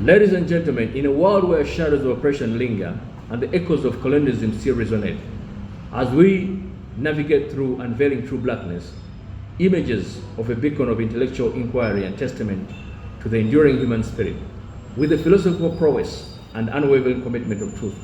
Ladies and gentlemen, in a world where shadows of oppression linger and the echoes of colonialism still resonate, as we navigate through unveiling true blackness, images of a beacon of intellectual inquiry and testament to the enduring human spirit, with the philosophical prowess and unwavering commitment of truth.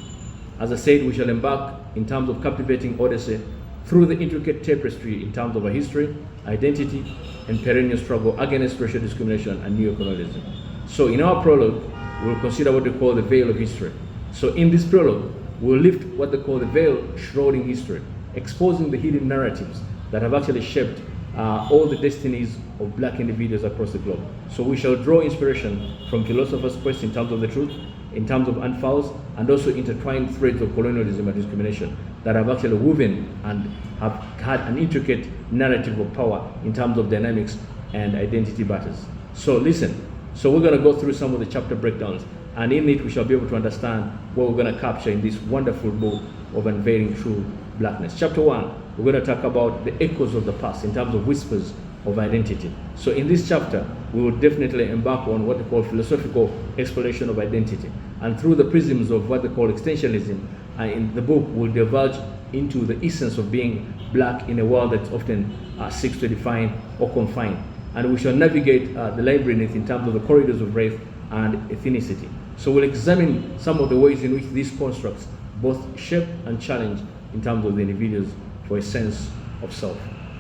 As I said, we shall embark in terms of captivating odyssey through the intricate tapestry in terms of our history, identity, and perennial struggle against racial discrimination and neocolonialism. So in our prologue, we'll consider what they call the veil of history. So in this prologue, we'll lift what they call the veil shrouding history, exposing the hidden narratives that have actually shaped all the destinies of black individuals across the globe. So we shall draw inspiration from philosophers' quest in terms of the truth, in terms of unfurls, and also intertwined threads of colonialism and discrimination that have actually woven and have had an intricate narrative of power in terms of dynamics and identity battles. So listen, so we're going to go through some of the chapter breakdowns, and in it we shall be able to understand what we're going to capture in this wonderful book of Unveiling True Blackness. Chapter 1, we're going to talk about the echoes of the past in terms of whispers of identity. So in this chapter, we will definitely embark on what they call philosophical exploration of identity. And through the prisms of what they call extensionism, in the book will diverge into the essence of being black in a world that often seeks to define or confine. And we shall navigate the labyrinth in terms of the corridors of race and ethnicity. So we'll examine some of the ways in which these constructs both shape and challenge in terms of the individuals for a sense of self.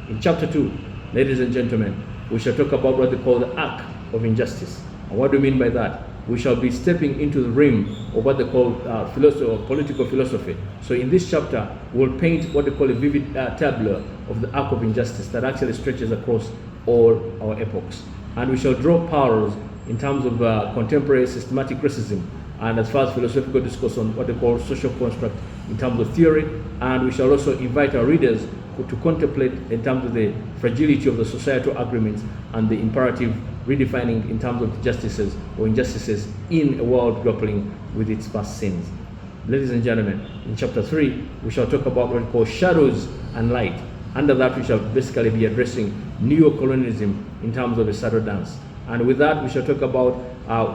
In chapter 2, ladies and gentlemen, we shall talk about what they call the arc of injustice. And what do we mean by that? We shall be stepping into the realm of what they call philosophy or political philosophy. So in this chapter, we'll paint what they call a vivid tableau of the arc of injustice that actually stretches across all our epochs. And we shall draw parallels in terms of contemporary systematic racism and as far as philosophical discourse on what they call social construct in terms of theory. And we shall also invite our readers to contemplate in terms of the fragility of the societal agreements and the imperative redefining in terms of justices or injustices in a world grappling with its past sins. Ladies and gentlemen, in chapter 3, we shall talk about what we call shadows and light. Under that, we shall basically be addressing neo-colonialism in terms of a shadow dance. And with that, we shall talk about,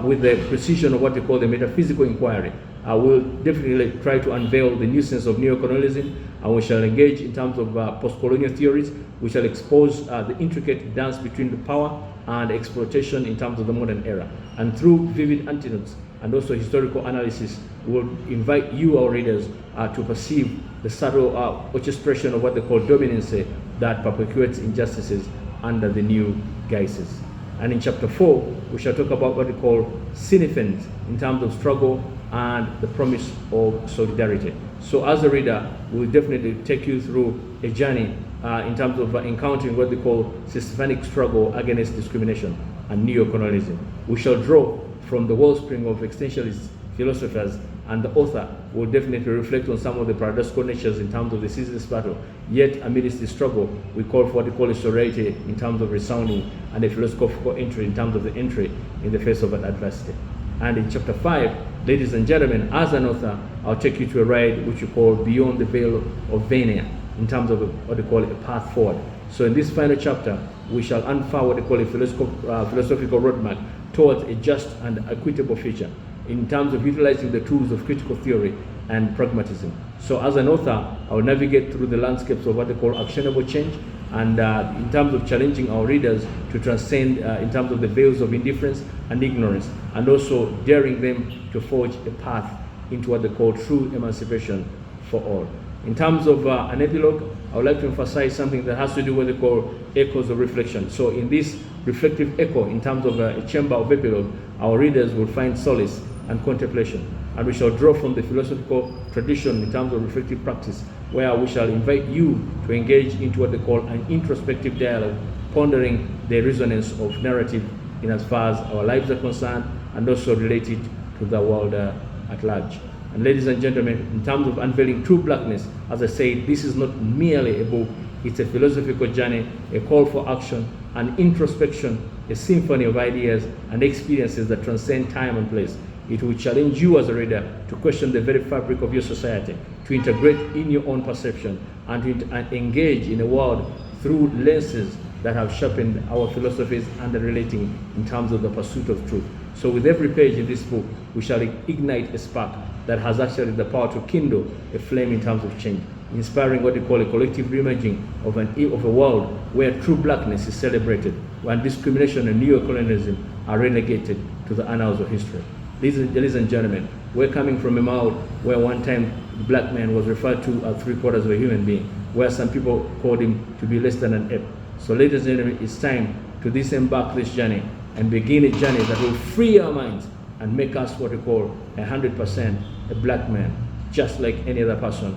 with the precision of what we call the metaphysical inquiry, we'll definitely try to unveil the nuisance of neo-colonialism, and we shall engage in terms of post-colonial theories. We shall expose the intricate dance between the power and exploitation in terms of the modern era. And through vivid antidotes and also historical analysis, we will invite you, our readers, to perceive the subtle orchestration of what they call dominance that perpetuates injustices under the new guises. And in chapter 4, we shall talk about what we call significance in terms of struggle and the promise of solidarity. So as a reader, we will definitely take you through a journey in terms of encountering what they call systematic struggle against discrimination and neo-colonialism. We shall draw from the wellspring of extensionist philosophers, and the author will definitely reflect on some of the paradoxical natures in terms of the ceaseless battle. Yet amidst the struggle, we call for what they call a sorority in terms of resounding and a philosophical entry in terms of the entry in the face of an adversity. And in chapter 5, ladies and gentlemen, as an author, I'll take you to a ride which we call Beyond the Veil of Vania in terms of what they call a path forward. So in this final chapter, we shall unfurl what they call a philosophical roadmap towards a just and equitable future in terms of utilizing the tools of critical theory and pragmatism. So as an author, I will navigate through the landscapes of what they call actionable change, and in terms of challenging our readers to transcend in terms of the veils of indifference and ignorance, and also daring them to forge a path into what they call true emancipation for all. In terms of an epilogue, I would like to emphasize something that has to do with what they call echoes of reflection. So in this reflective echo, in terms of a chamber of epilogue, our readers will find solace and contemplation. And we shall draw from the philosophical tradition in terms of reflective practice, where we shall invite you to engage into what they call an introspective dialogue, pondering the resonance of narrative in as far as our lives are concerned, and also related to the world at large. And ladies and gentlemen, in terms of unveiling true blackness, as I said, this is not merely a book, it's a philosophical journey, a call for action, an introspection, a symphony of ideas and experiences that transcend time and place. It will challenge you as a reader to question the very fabric of your society, to integrate in your own perception, and to engage in a world through lenses that have sharpened our philosophies and the relating in terms of the pursuit of truth. So with every page in this book, we shall ignite a spark that has actually the power to kindle a flame in terms of change, inspiring what we call a collective reimaging of a world where true blackness is celebrated, when discrimination and neo-colonialism are relegated to the annals of history. Ladies and gentlemen, we're coming from a mouth where one time the black man was referred to as 3/4 of a human being, where some people called him to be less than an ape. So ladies and gentlemen, it's time to disembark this journey and begin a journey that will free our minds and make us what we call 100% a black man, just like any other person,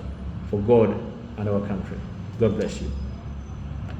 for God and our country. God bless you.